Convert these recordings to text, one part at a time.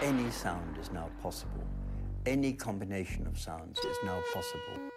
any sound is now possible. Any combination of sounds is now possible.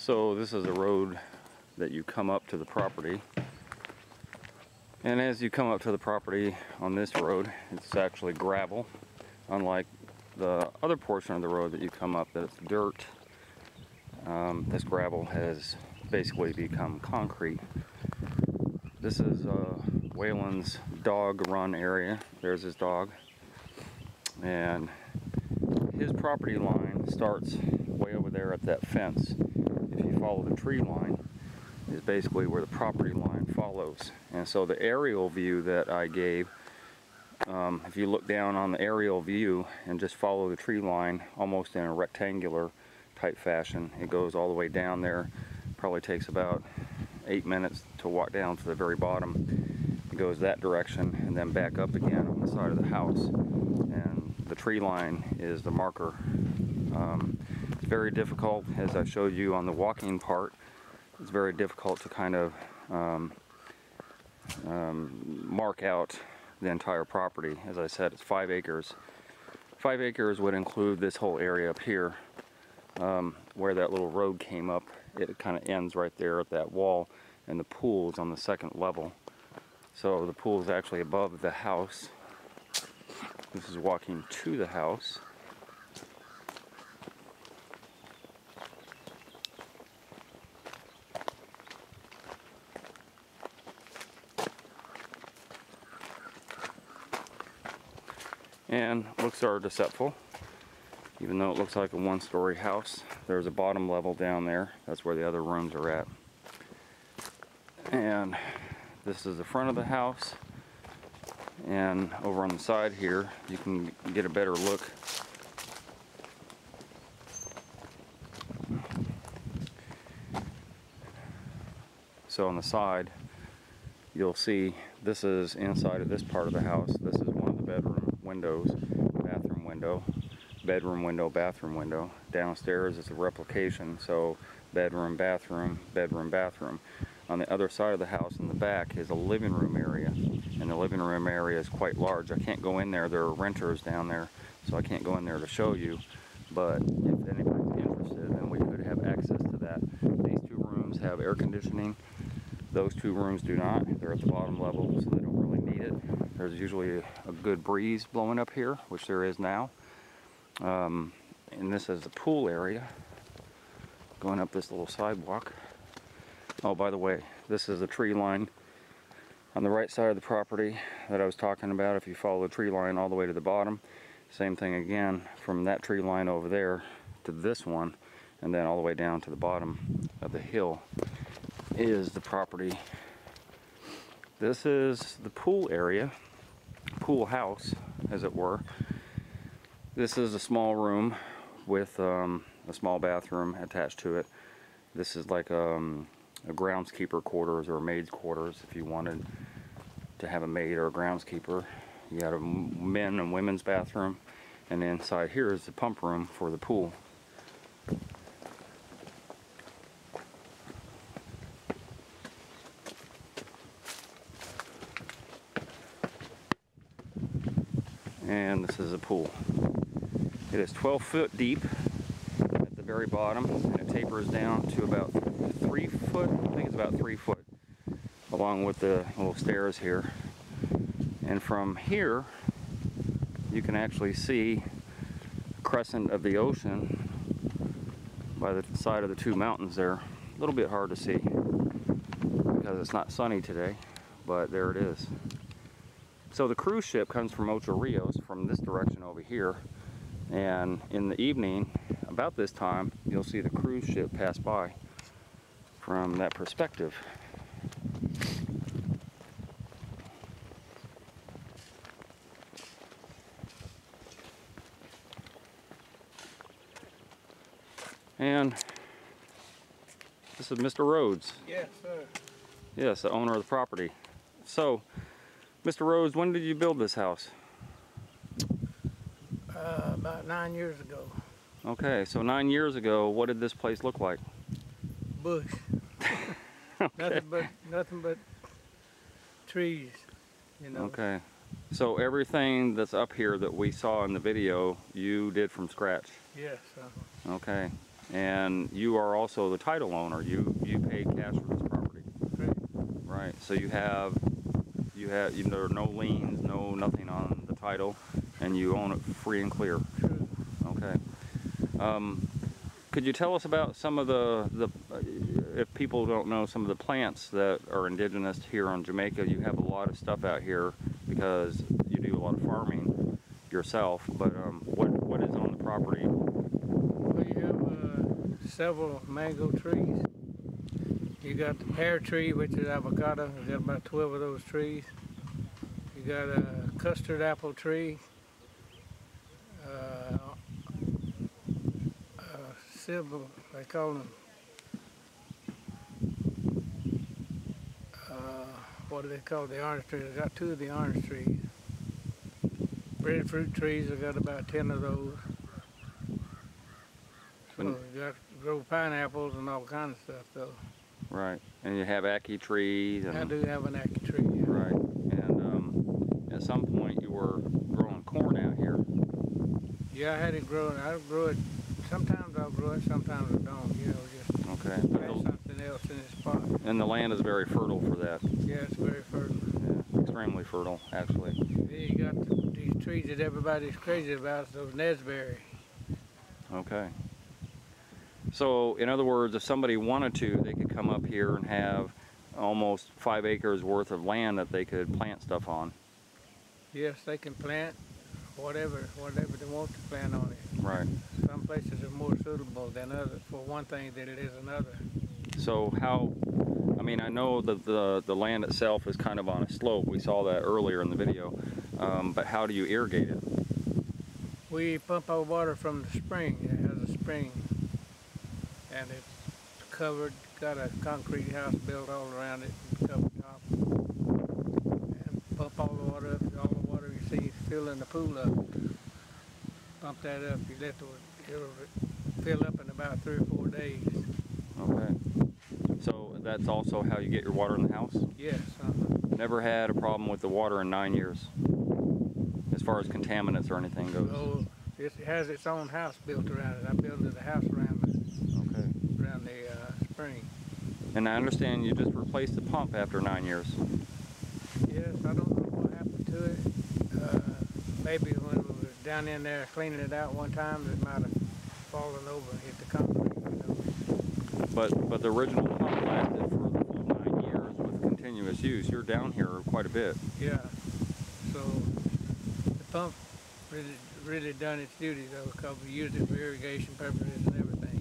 So this is a road that you come up to the property, and as you come up to the property on this road, it's actually gravel, unlike the other portion of the road that you come up that it's dirt. This gravel has basically become concrete. This is Waylon's dog run area. There's his dog, and his property line starts way over there at that fence. If you follow the tree line, is basically where the property line follows. And so the aerial view that I gave, if you look down on the aerial view and just follow the tree line almost in a rectangular type fashion, it goes all the way down there. Probably takes about 8 minutes to walk down to the very bottom. It goes that direction and then back up again on the side of the house. And the tree line is the marker. It's very difficult, as I showed you on the walking part. It's very difficult to kind of mark out the entire property. As I said, it's 5 acres. 5 acres would include this whole area up here, where that little road came up. It kind of ends right there at that wall, and the pool is on the second level. So the pool is actually above the house. This is walking to the house. And looks are deceitful. Even though it looks like a one-story house, there's a bottom level down there. That's where the other rooms are at. And this is the front of the house. And over on the side here, you can get a better look. So on the side, you'll see this is inside of this part of the house. This is one of the bedroom windows, bathroom window. Bedroom window, bathroom window. Downstairs is a replication, so bedroom, bathroom, bedroom, bathroom. On the other side of the house in the back is a living room area, and the living room area is quite large. I can't go in there. There are renters down there, so I can't go in there to show you, but if anybody's interested, then we could have access to that. These 2 rooms have air conditioning. Those 2 rooms do not. They're at the bottom level, so they don't really need it. There's usually a good breeze blowing up here, which there is now. And this is the pool area, going up this little sidewalk. Oh, by the way, this is the tree line on the right side of the property that I was talking about. If you follow the tree line all the way to the bottom, same thing again, from that tree line over there to this one, and then all the way down to the bottom of the hill is the property. This is the pool area, pool house, as it were. This is a small room with a small bathroom attached to it. This is like a groundskeeper quarters or a maid's quarters if you wanted to have a maid or a groundskeeper. You got a men and women's bathroom, and inside here is the pump room for the pool. And this is a pool. It is 12 foot deep at the very bottom, and it tapers down to about 3 foot. I think it's about 3 foot, along with the little stairs here. And from here, you can actually see the crescent of the ocean by the side of the 2 mountains there. A little bit hard to see because it's not sunny today, but there it is. So the cruise ship comes from Ocho Rios, from this direction over here, and in the evening, about this time, you'll see the cruise ship pass by from that perspective. And this is Mr. Rhodes. Yes, sir. Yes, the owner of the property. So, Mr. Rhodes, when did you build this house? About 9 years ago. Okay, so 9 years ago, what did this place look like? Bush. Okay. Nothing but trees, you know. Okay. So everything that's up here that we saw in the video, you did from scratch? Yes. Okay. And you are also the title owner. You paid cash for this property. Correct. Right. So there are no liens, nothing on the title, and you own it free and clear. True. Okay. Could you tell us about some of if people don't know, some of the plants that are indigenous here on Jamaica? You have a lot of stuff out here because you do a lot of farming yourself, but what is on the property? We have several mango trees. You got the pear tree, which is avocado. We got about 12 of those trees. You got a custard apple tree. Silver, they call them. What do they call the orange trees? I got 2 of the orange trees. Breadfruit trees, I got about 10 of those. So you got to grow pineapples and all kinds of stuff, though. Right, and you have ackee trees. And, I do have an ackee tree. Yeah. Right, and at some point you were growing corn out here. Yeah, I had it growing. I grow it. Sometimes I'll grow it, sometimes I don't. You know, just Okay. plant something else in this spot. And the land is very fertile for that. Yeah, it's very fertile. Yeah, extremely fertile, actually. Then you got these trees that everybody's crazy about, those nesberry. Okay. So, in other words, if somebody wanted to, they could come up here and have almost 5 acres worth of land that they could plant stuff on. Yes, they can plant whatever they want to plant on it. Right. Some places are more suitable than others for one thing than it is another. So I know that the land itself is kind of on a slope. We saw that earlier in the video. But how do you irrigate it? We pump our water from the spring. It has a spring, and it's covered, got a concrete house built all around it, covered top. And pump all the water up, all the water you see filling the pool up. Pump that up, it'll fill up in about 3 or 4 days. Okay. So that's also how you get your water in the house? Yes. Never had a problem with the water in 9 years, as far as contaminants or anything goes? So it has its own house built around it. I built a house around the spring. And I understand you just replaced the pump after 9 years. Yes, I don't know what happened to it. Maybe when we was down in there cleaning it out one time, it might have fallen over and hit the concrete. You know. But the original pump lasted for the full 9 years with continuous use. You're down here quite a bit. Yeah. So the pump really done its duty though, because we used it for irrigation purposes and everything.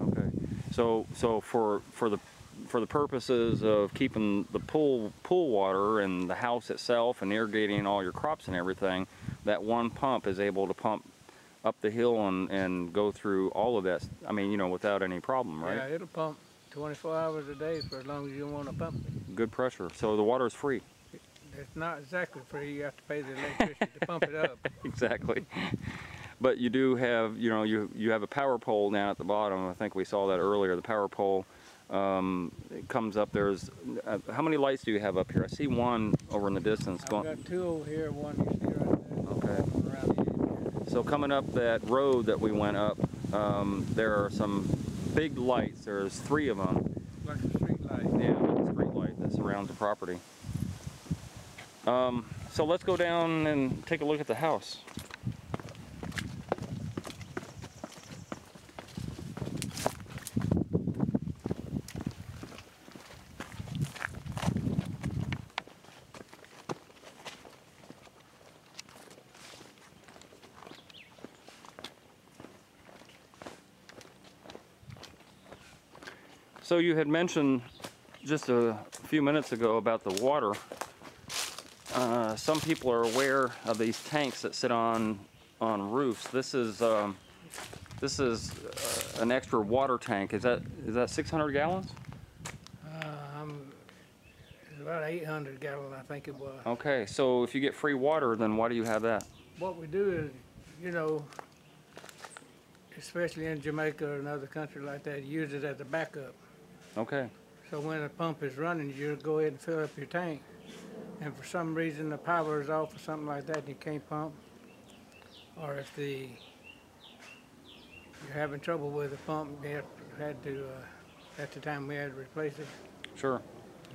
Okay. So for the purposes of keeping the pool water and the house itself and irrigating all your crops and everything, that one pump is able to pump up the hill and go through all of that, without any problem, right? Yeah, it'll pump 24 hours a day for as long as you want to pump it. Good pressure. So the water is free. It's not exactly free. You have to pay the electricity to pump it up. Exactly. But you do have, you have a power pole down at the bottom. I think we saw that earlier. The power pole it comes up. There's how many lights do you have up here? I see one over in the distance. I've got 2 over here, one you see right there. Okay. Around the end. So coming up that road that we went up, there are some big lights. There's 3 of them. Like a street light. Yeah, like a street light that surrounds the property. So let's go down and take a look at the house. So you had mentioned just a few minutes ago about the water. Some people are aware of these tanks that sit on roofs. This is an extra water tank. Is that 600 gallons? It's about 800 gallon, I think it was. Okay, so if you get free water, then why do you have that? What we do is, especially in Jamaica or another country like that, use it as a backup. Okay. So when the pump is running, you go ahead and fill up your tank. And for some reason the power is off or something like that and you can't pump, or if the you're having trouble with the pump, they had to, at the time we had to replace it. Sure.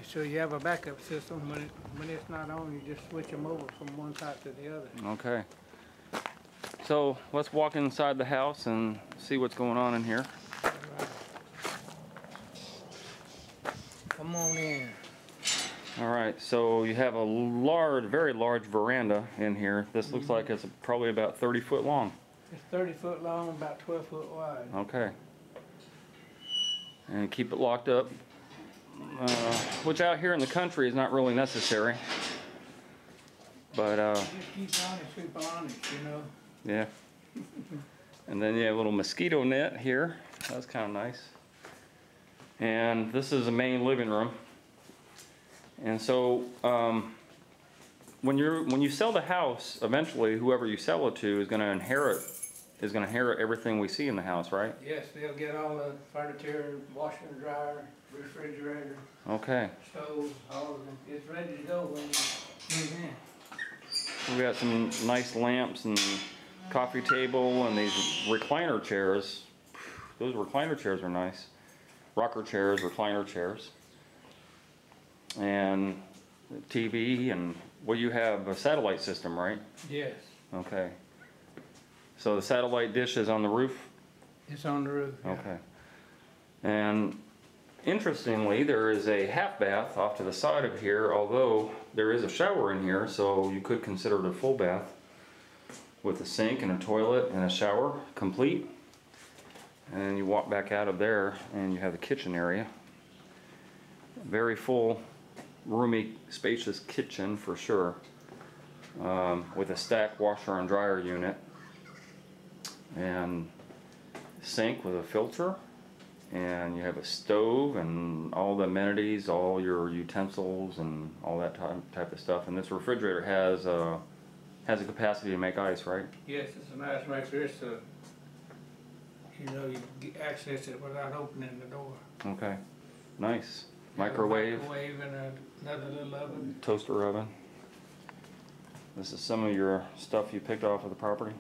So you have a backup system. When it's not on, you just switch them over from one side to the other. Okay. So let's walk inside the house and see what's going on in here. All right. Come on in. All right, so you have a large, very large veranda in here. This looks like it's probably about 30 foot long. It's 30 foot long, about 12 foot wide. Okay. And keep it locked up, which out here in the country is not really necessary. But Just keep on it, sweep on it, you know. yeah. And then you have a little mosquito net here. That's kind of nice. And this is the main living room. And so when you sell the house, eventually whoever you sell it to is going to inherit everything we see in the house, right? Yes, they'll get all the furniture, washer and dryer, refrigerator, Okay. stove, all of it. It's ready to go when you move in. We got some nice lamps and coffee table and these recliner chairs. Those recliner chairs are nice. Rocker chairs, recliner chairs. And TV, and well, you have a satellite system, right? Yes, Okay. So the satellite dish is on the roof? it's on the roof. Yeah. Okay. And interestingly, there is a half bath off to the side of here, although there is a shower in here, so you could consider it a full bath with a sink and a toilet and a shower complete. And then you walk back out of there and you have the kitchen area. Very full, roomy, spacious kitchen for sure, with a stacked washer and dryer unit and sink with a filter, and you have a stove and all the amenities, all your utensils and all that type of stuff. And this refrigerator has a capacity to make ice, right? Yes, it's a nice mixer. It's a, you know, you can access it without opening the door. Okay, nice. Microwave. Microwave and another little oven. Toaster oven. This is some of your stuff you picked off of the property?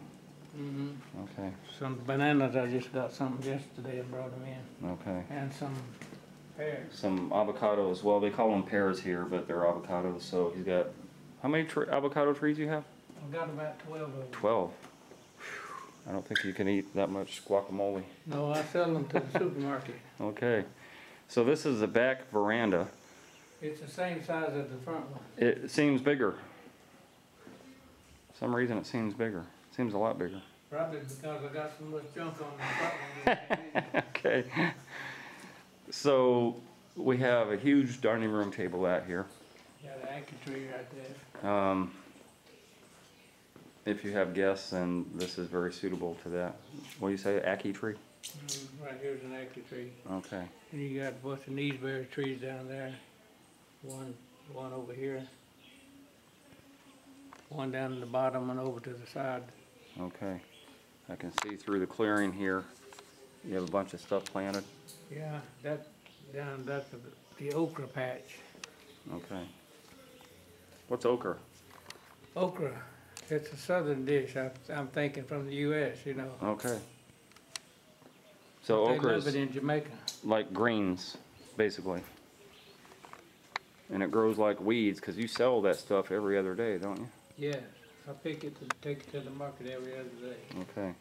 Mm-hmm. Okay, Some bananas, I just got some yesterday and brought them in. okay. And some pears. Some avocados. Well, they call them pears here, but they're avocados. So he's got, how many avocado trees you have? I've got about 12 of them. 12. Whew. I don't think you can eat that much guacamole. No, I sell them to the supermarket. Okay. So this is the back veranda. It's the same size as the front one. It seems bigger. For some reason it seems bigger. It seems a lot bigger. Probably because I got so much junk on the front one. Okay. So we have a huge dining room table out here. Got an anchor tree right there. If you have guests, then this is very suitable to that. What do you say, ackee tree? Right here's an anchor tree. Okay. And you got what's the kneesberry trees down there. One over here. One down at the bottom and over to the side. Okay. I can see through the clearing here. You have a bunch of stuff planted. Yeah, that's the okra patch. Okay. What's okra? Okra, it's a southern dish. I'm thinking from the U.S., you know. Okay. So They okra love is it in Jamaica. like greens, basically. And it grows like weeds, because you sell that stuff every other day, don't you? Yes, I pick it to take it to the market every other day. Okay.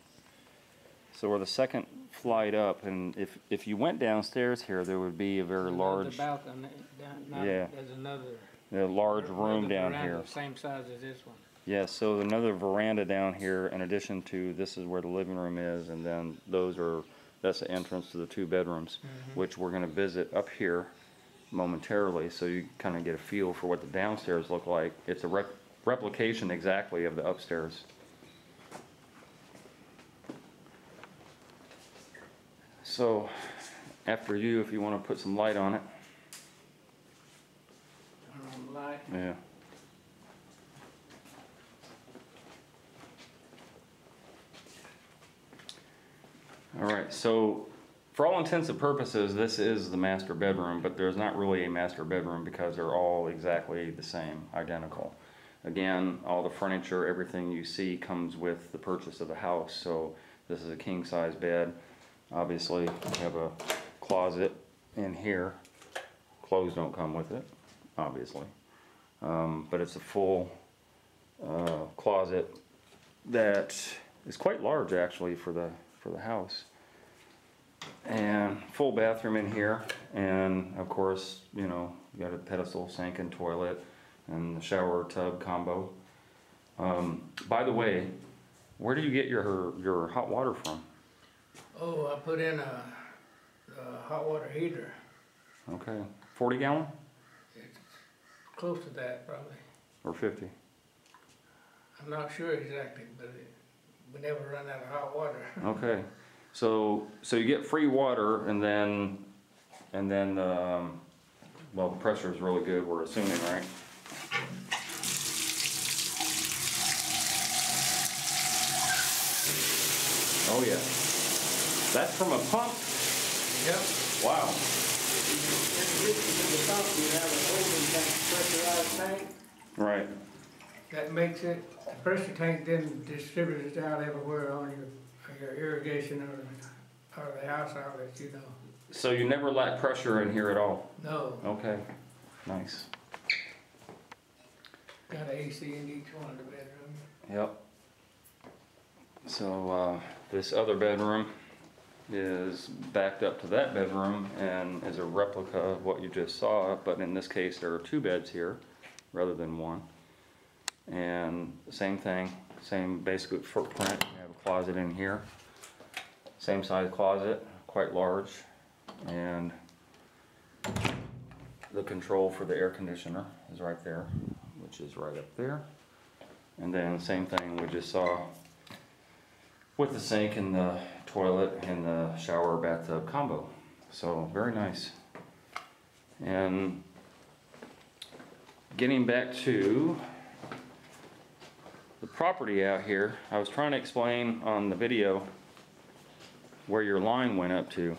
So we're the second flight up, and if you went downstairs here, there would be a very large, Balcony, Yeah. There's another large room down veranda, here. Same size as this one. Yeah, so another veranda down here, in addition to this is where the living room is, and then that's the entrance to the 2 bedrooms, which we're going to visit up here momentarily, so you kind of get a feel for what the downstairs look like. It's a replication exactly of the upstairs. So, after you, if you want to put some light on it. Turn on the light. Yeah. All right, so for all intents and purposes, this is the master bedroom, but there's not really a master bedroom because they're all exactly the same, identical. Again, all the furniture, everything you see comes with the purchase of the house, so This is a king size bed. Obviously, we have a closet in here. Clothes don't come with it, obviously. But it's a full closet that is quite large actually for the house. And full bathroom in here, and of course, you know, you got a pedestal sink and toilet and the shower tub combo. By the way, where do you get your hot water from? Oh, I put in a hot water heater. Okay, 40 gallon? It's close to that probably. Or 50? I'm not sure exactly, but we never run out of hot water. Okay, so you get free water, and then well, the pressure is really good, we're assuming, right? Oh yeah, that's from a pump. Yep. Wow. In addition to the pump, you have a holding tank, pressurized tank. Right. That makes it, the pressure tank then distributes it out everywhere on your irrigation or the house outlet, you know. So you never lack pressure in here at all? No. Okay, nice. Got an AC in each one of the bedrooms. Yep. So this other bedroom is backed up to that bedroom and is a replica of what you just saw, but in this case there are 2 beds here rather than 1. And same thing, same basic footprint. We have a closet in here, same size closet, quite large, and the control for the air conditioner is right there, which is right up there. And then same thing we just saw with the sink and the toilet and the shower bathtub combo. So very nice. And getting back to the property out here, I was trying to explain on the video where your line went up to.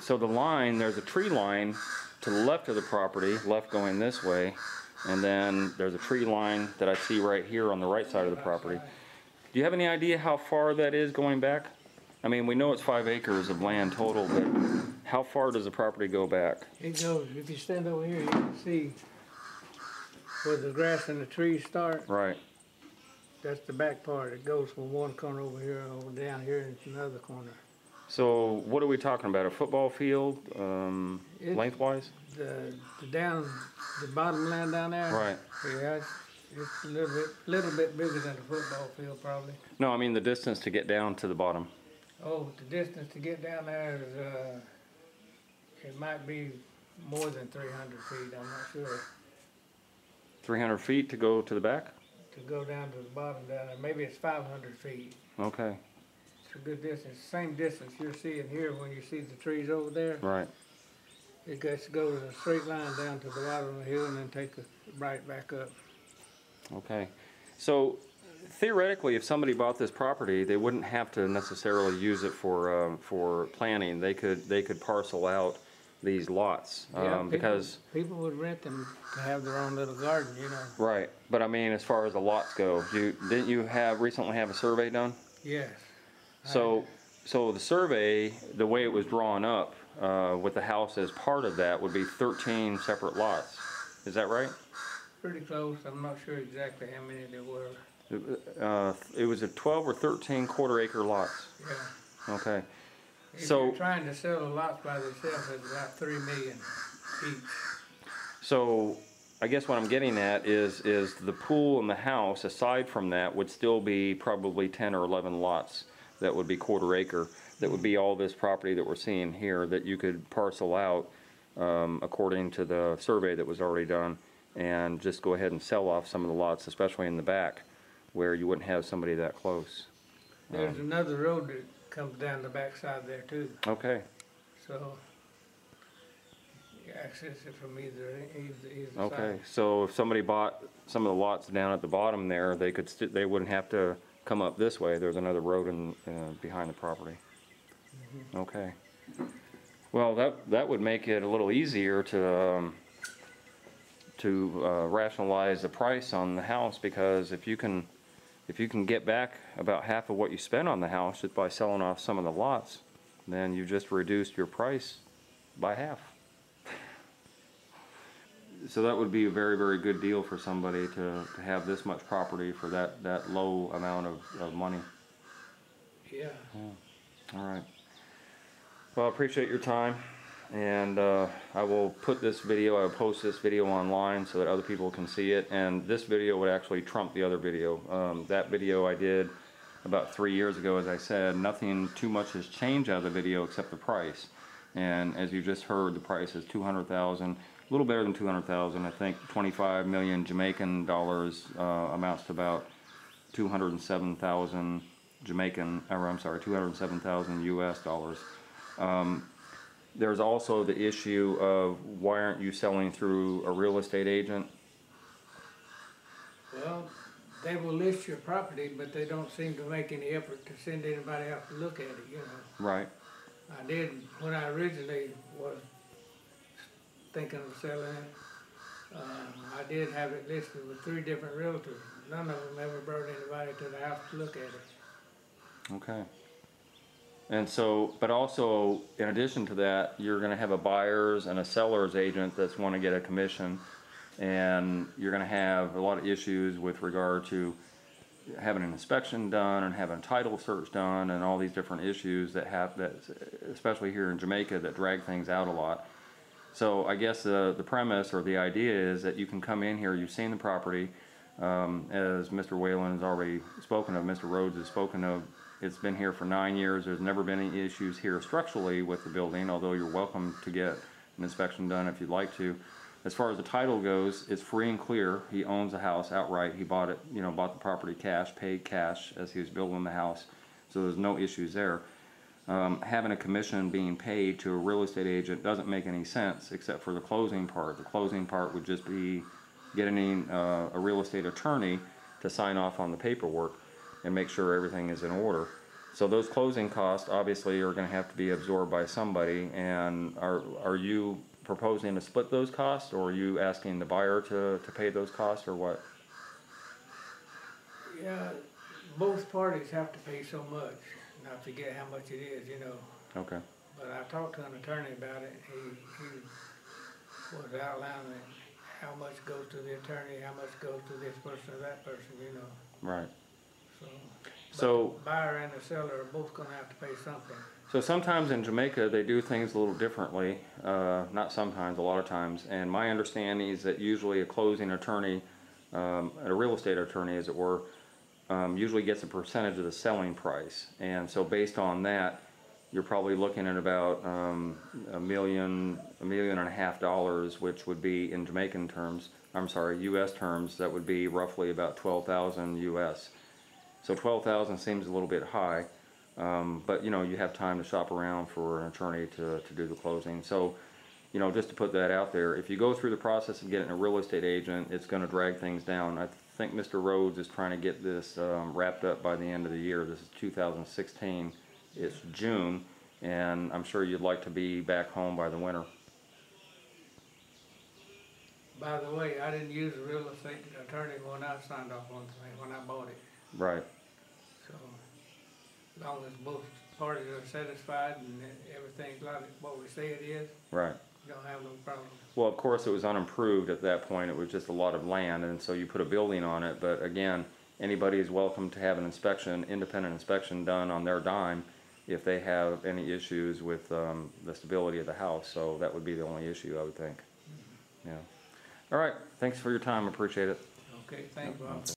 So the line, there's a tree line to the left of the property, left going this way, and then there's a tree line that I see right here on the right side of the property. Do you have any idea how far that is going back? I mean, we know it's 5 acres of land total, but how far does the property go back? It goes, if you stand over here, you can see where the grass and the trees start. Right. That's the back part. It goes from one corner over here over down here into another corner. So what are we talking about? A football field, lengthwise? The bottom land down there. Right. Yeah, it's a little bit bigger than a football field probably. No, I mean the distance to get down to the bottom. Oh, the distance to get down there is it might be more than 300 feet. I'm not sure. 300 feet to go to the back? To go down to the bottom down there, maybe it's 500 feet. Okay. It's a good distance. Same distance you're seeing here when you see the trees over there. Right. It gets to go in a straight line down to the bottom of the hill and then take a right back up. Okay. So theoretically, if somebody bought this property, they wouldn't have to necessarily use it for planting. They could parcel out these lots because people would rent them to have their own little garden, you know. Right. But I mean, as far as the lots go, didn't you recently have a survey done? Yes. So the survey, the way it was drawn up with the house as part of that, would be 13 separate lots. Is that right? Pretty close. I'm not sure exactly how many there were. It was a 12 or 13 quarter-acre lots. Yeah. Okay. If you're trying to sell the lots by themselves, it's about $3 million each. So I guess what I'm getting at is the pool and the house, aside from that, would still be probably 10 or 11 lots that would be quarter acre, that would be all this property that we're seeing here that you could parcel out according to the survey that was already done, and just go ahead and sell off some of the lots, especially in the back where you wouldn't have somebody that close. There's another road that comes down the backside there too. Okay. So you access it from either Okay. side. So if somebody bought some of the lots down at the bottom there, they wouldn't have to come up this way. There's another road behind the property. Mm-hmm. Okay. Well, that would make it a little easier to rationalize the price on the house, because if you can if you can get back about half of what you spent on the house just by selling off some of the lots, then you just reduced your price by half. So that would be a very, very good deal for somebody to have this much property for that low amount of money. Yeah. All right. Well, I appreciate your time, and I will put this video, I will post this video online so that other people can see it, and this video would actually trump the other video. That video I did about 3 years ago, as I said, nothing too much has changed out of the video except the price. And as you just heard, the price is $200,000, a little better than $200,000. I think 25 million Jamaican dollars amounts to about 207,000 207,000 US dollars. There's also the issue of why aren't you selling through a real estate agent? Well, they will list your property, but they don't seem to make any effort to send anybody out to look at it, you know. Right. I did, when I originally was thinking of selling it, I did have it listed with 3 different realtors. None of them ever brought anybody to the house to look at it. Okay. And so, but also, in addition to that, you're going to have a buyer's and a seller's agent that's want to get a commission, and you're going to have a lot of issues with regard to having an inspection done and having a title search done and all these different issues that especially here in Jamaica, that drag things out a lot. So I guess the premise or the idea is that you can come in here, you've seen the property, as Mr. Whalen has already spoken of, Mr. Rhodes has spoken of. It's been here for 9 years. There's never been any issues here structurally with the building, although you're welcome to get an inspection done if you'd like to. As far as the title goes, it's free and clear. He owns the house outright. He bought it, bought the property cash, paid cash as he was building the house. So there's no issues there. Having a commission being paid to a real estate agent doesn't make any sense except for the closing part. The closing part would just be getting a real estate attorney to sign off on the paperwork and make sure everything is in order. So those closing costs obviously are going to have to be absorbed by somebody. And are you proposing to split those costs, or are you asking the buyer to pay those costs, or what? Yeah, both parties have to pay so much. And I forget how much it is, Okay. But I talked to an attorney about it. He was outlining how much goes to the attorney, how much goes to this person or that person, Right. So the buyer and the seller are both going to have to pay something. So sometimes in Jamaica they do things a little differently. Not sometimes, a lot of times. And my understanding is that usually a closing attorney, a real estate attorney as it were, usually gets a percentage of the selling price. And so based on that, you're probably looking at about $1.5 million, which would be in Jamaican terms, US terms, that would be roughly about 12,000 US. So 12,000 seems a little bit high, but you have time to shop around for an attorney to do the closing. So, just to put that out there, if you go through the process of getting a real estate agent, it's going to drag things down. I think Mr. Rhodes is trying to get this wrapped up by the end of the year. This is 2016. It's June, and I'm sure you'd like to be back home by the winter. By the way, I didn't use a real estate attorney when I signed off on it, when I bought it. Right. So, as long as both parties are satisfied and everything's like what we say it is, Right. you don't have no problem. Well, of course, it was unimproved at that point. It was just a lot of land, and so you put a building on it. But again, anybody is welcome to have an inspection, independent inspection done on their dime if they have any issues with the stability of the house. So that would be the only issue, I would think. Yeah. All right. Thanks for your time. Appreciate it. Okay, thanks, Bob. Okay.